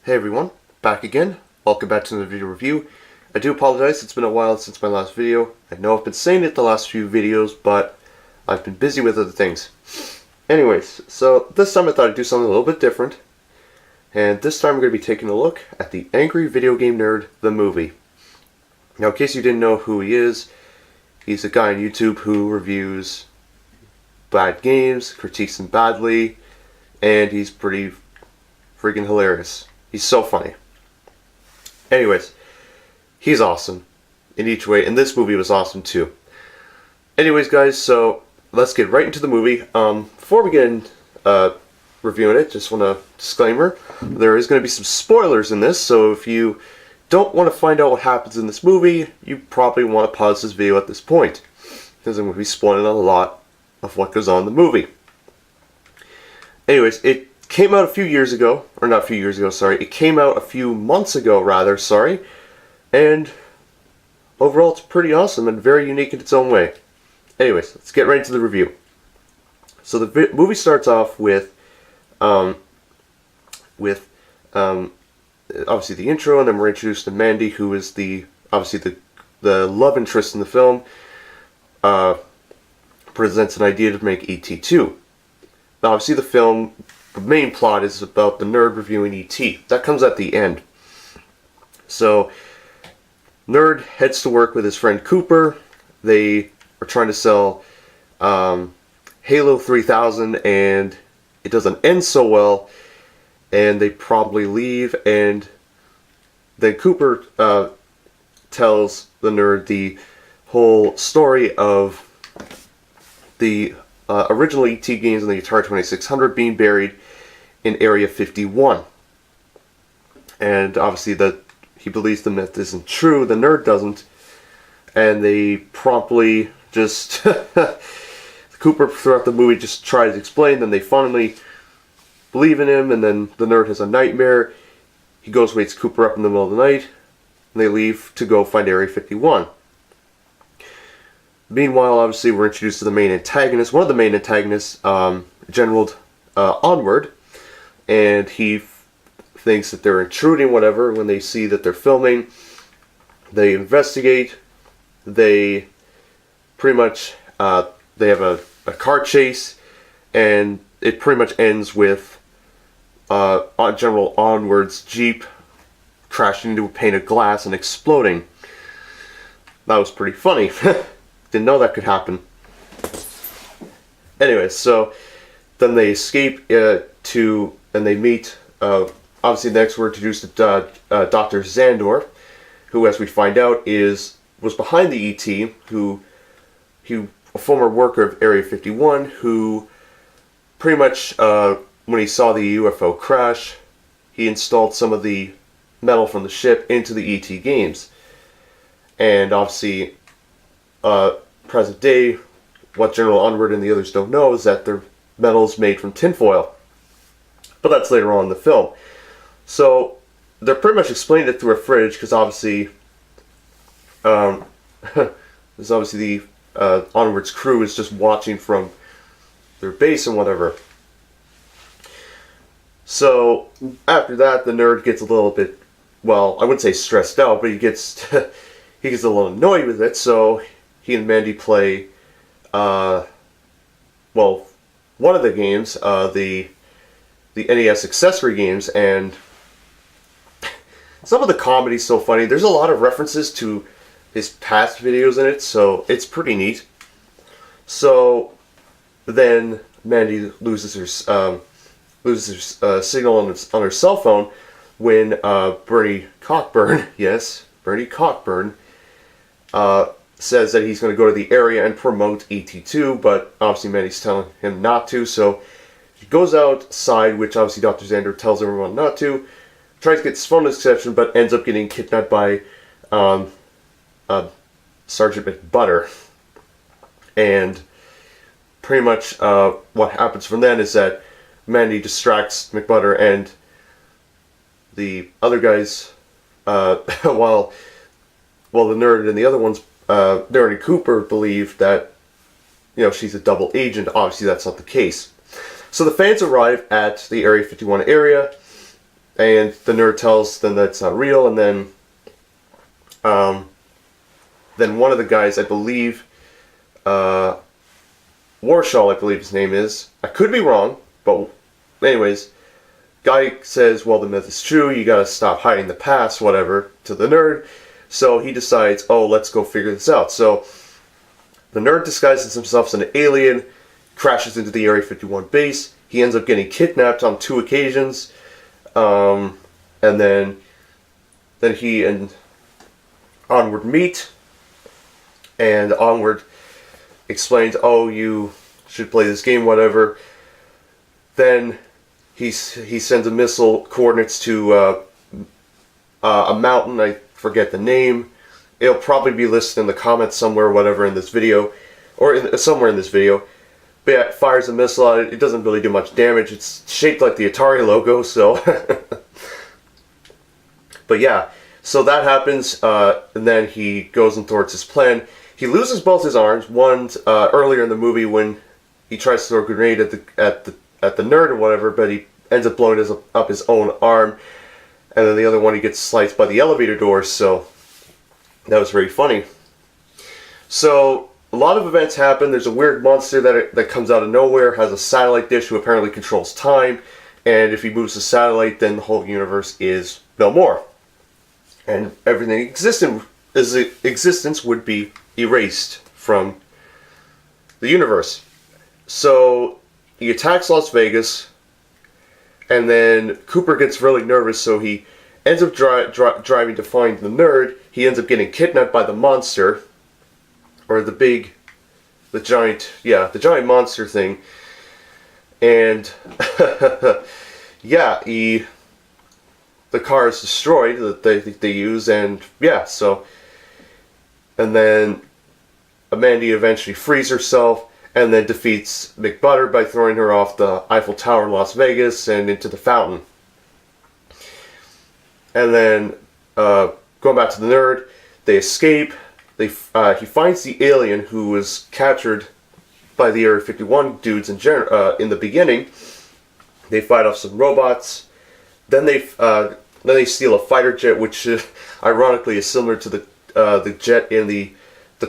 Hey everyone, back again. Welcome back to another video review. I do apologize, it's been a while since my last video. I know I've been saying it the last few videos, but I've been busy with other things. Anyways, so this time I thought I'd do something a little bit different. And this time we're going to be taking a look at the Angry Video Game Nerd, the movie. Now in case you didn't know who he is, he's a guy on YouTube who reviews bad games, critiques them badly, and he's pretty freaking hilarious. He's so funny. Anyways, he's awesome in each way, and this movie was awesome too. Anyways, guys, so let's get right into the movie. Before we get in reviewing it, just want a disclaimer. There is going to be some spoilers in this, so if you don't want to find out what happens in this movie, you probably want to pause this video at this point, because I'm going to be spoiling a lot of what goes on in the movie. Anyways, it came out a few years ago, or not a few years ago, sorry. It came out a few months ago, rather, sorry. And overall, it's pretty awesome and very unique in its own way. Anyways, let's get right into the review. So the movie starts off with obviously the intro, and then we're introduced to Mandy, who is obviously the love interest in the film. Presents an idea to make E.T. 2. Now, obviously the main plot is about the nerd reviewing E.T. That comes at the end. So, Nerd heads to work with his friend Cooper. They are trying to sell Halo 3000, and it doesn't end so well, and they probably leave, and then Cooper tells the nerd the whole story of the original E.T. games in the Atari 2600 being buried in Area 51. And obviously he believes the myth isn't true, the nerd doesn't, and they promptly just Cooper throughout the movie just tries to explain, then they finally believe in him, and then the nerd has a nightmare. He goes, wakes Cooper up in the middle of the night, and they leave to go find Area 51. Meanwhile, obviously, we're introduced to the main antagonist, one of the main antagonists, General Onward, and he thinks that they're intruding, whatever. When they see that they're filming, they investigate. They pretty much they have a car chase, and it pretty much ends with General Onward's Jeep crashing into a pane of glass and exploding. That was pretty funny. Didn't know that could happen. Anyway, so then they escape and they meet. Obviously, next we're introduced to Dr. Zandor, who, as we find out, was behind the ET, a former worker of Area 51, who pretty much, when he saw the UFO crash, he installed some of the metal from the ship into the ET games. And obviously, present day, what General Onward and the others don't know is that their metal's made from tinfoil. But that's later on in the film. So, they're pretty much explaining it through a fridge, because obviously, there's obviously the Onward's crew is just watching from their base and whatever. So, after that, the nerd gets a little bit, well, I wouldn't say stressed out, but he gets a little annoyed with it, so he and Mandy play, one of the games, the NES accessory games, and some of the comedy's so funny. There's a lot of references to his past videos in it, so it's pretty neat. So then Mandy loses her signal on her cell phone when Bernie Cockburn, yes, Bernie Cockburn, says that he's going to go to the area and promote ET2, but obviously Mandy's telling him not to, so he goes outside, which obviously Dr. Xander tells everyone not to, tries to get his phone exception, but ends up getting kidnapped by Sergeant McButter. And pretty much what happens from then is that Mandy distracts McButter, and the other guys, while the nerd and the other ones, Nerd and Cooper, believe that, she's a double agent. Obviously, that's not the case. So the fans arrive at the Area 51 area, and the nerd tells them that's not real, and then one of the guys, I believe, Warshall, I believe his name is. I could be wrong, but anyways, guy says, well, the myth is true, you gotta stop hiding the past, whatever, to the nerd. So he decides, oh, let's go figure this out. So the nerd disguises himself as an alien, crashes into the Area 51 base. He ends up getting kidnapped on 2 occasions. And then he and Onward meet. And Onward explains, oh, you should play this game, whatever. Then he sends a missile coordinates to a mountain. I forget the name. It'll probably be listed in the comments somewhere, whatever, in this video, or somewhere in this video. But yeah, it fires a missile at it. It doesn't really do much damage. It's shaped like the Atari logo, so. But yeah, so that happens, and then he goes in towards his plan. He loses both his arms. One earlier in the movie when he tries to throw a grenade at the nerd or whatever, but he ends up blowing up his own arm. And then the other one he gets sliced by the elevator doors, so that was very funny. So a lot of events happen. There's a weird monster that comes out of nowhere, has a satellite dish who apparently controls time, and if he moves the satellite, then the whole universe is no more. And everything existence would be erased from the universe. So he attacks Las Vegas, and then Cooper gets really nervous, so he ends up driving to find the nerd. He ends up getting kidnapped by the monster, or the giant monster thing. And yeah, the car is destroyed that they use, and yeah, so, and then Amanda eventually frees herself and then defeats McButter by throwing her off the Eiffel Tower in Las Vegas and into the fountain. And then going back to the nerd, they escape. He finds the alien who was captured by the Area 51 dudes in the beginning. They fight off some robots. Then they steal a fighter jet, which ironically is similar to the jet in the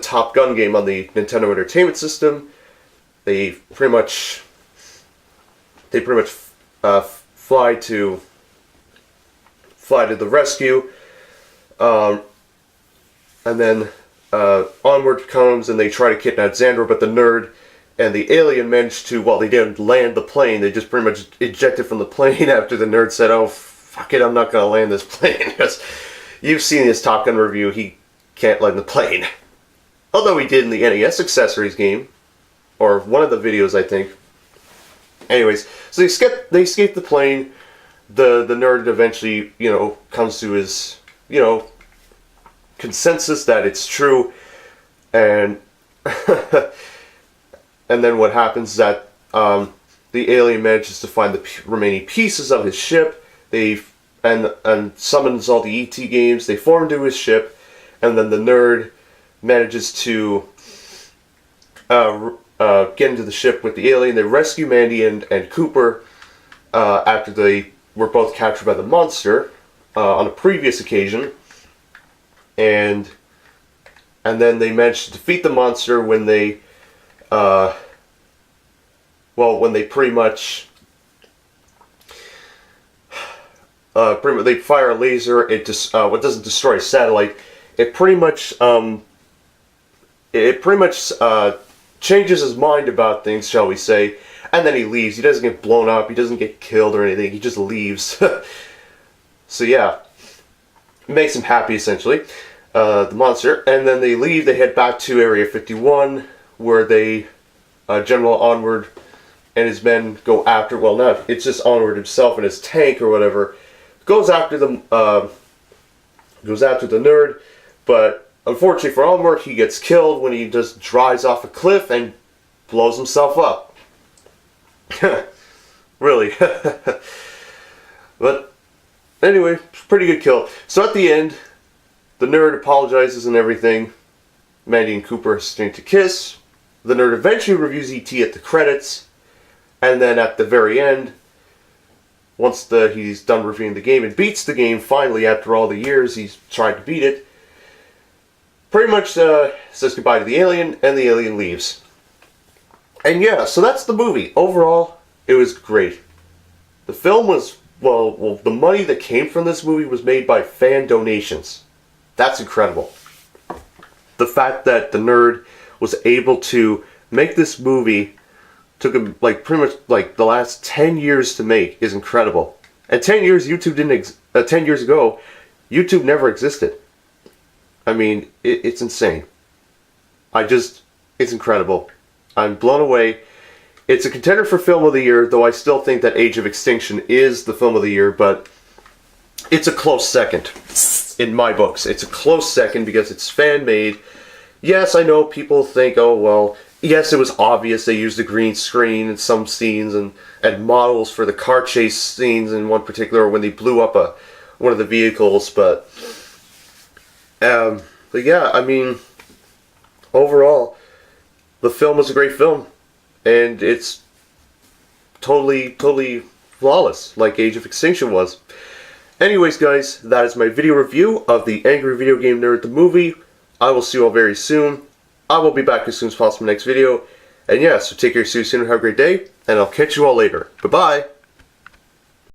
Top Gun game on the Nintendo Entertainment System. They pretty much fly to the rescue, and then Onward comes and they try to kidnap Xandra, but the nerd and the alien managed to, well, they didn't land the plane, they just pretty much ejected from the plane after the nerd said, oh, fuck it, I'm not going to land this plane, because you've seen his Top Gun review, he can't land the plane. Although he did in the NES Accessories game, or one of the videos, I think. Anyways, so they escape the plane. The nerd eventually, comes to his, consensus that it's true, and and then what happens is that the alien manages to find the remaining pieces of his ship. And summons all the ET games. They form into his ship, and then the nerd manages to get into the ship with the alien. They rescue Mandy and Cooper after they were both captured by the monster on a previous occasion, and then they managed to defeat the monster when they pretty much they fire a laser. It just what doesn't destroy a satellite. It pretty much changes his mind about things, shall we say, and then he leaves. He doesn't get blown up. He doesn't get killed or anything. He just leaves. So yeah, it makes him happy essentially. The monster, and then they leave. They head back to Area 51, where General Onward and his men go after. Well, not it's just Onward himself and his tank or whatever. Goes after the nerd, but unfortunately for Onward, he gets killed when he just drives off a cliff and blows himself up. Really. But anyway, pretty good kill. So at the end, the nerd apologizes and everything. Mandy and Cooper exchange a kiss. The nerd eventually reviews E.T. at the credits, and then at the very end, once he's done reviewing the game and beats the game, finally, after all the years he's tried to beat it, pretty much says goodbye to the alien, and the alien leaves. And yeah, so that's the movie. Overall, it was great. The film was, well, the money that came from this movie was made by fan donations. That's incredible. The fact that the nerd was able to make this movie took him like pretty much like the last 10 years to make is incredible. And 10 years YouTube didn't 10 years ago, YouTube never existed. I mean, it's insane. It's incredible. I'm blown away. It's a contender for Film of the Year, though I still think that Age of Extinction is the Film of the Year, but it's a close second in my books. It's a close second because it's fan-made. Yes, I know people think, oh, well, yes, it was obvious they used a green screen in some scenes and models for the car chase scenes in one particular when they blew up one of the vehicles, but yeah, I mean, overall, the film was a great film, and it's totally flawless, like Age of Extinction was. Anyways, guys, that is my video review of the Angry Video Game Nerd the movie. I will see you all very soon. I will be back as soon as possible in the next video. And yeah, so take care, see you soon, have a great day, and I'll catch you all later. Bye-bye!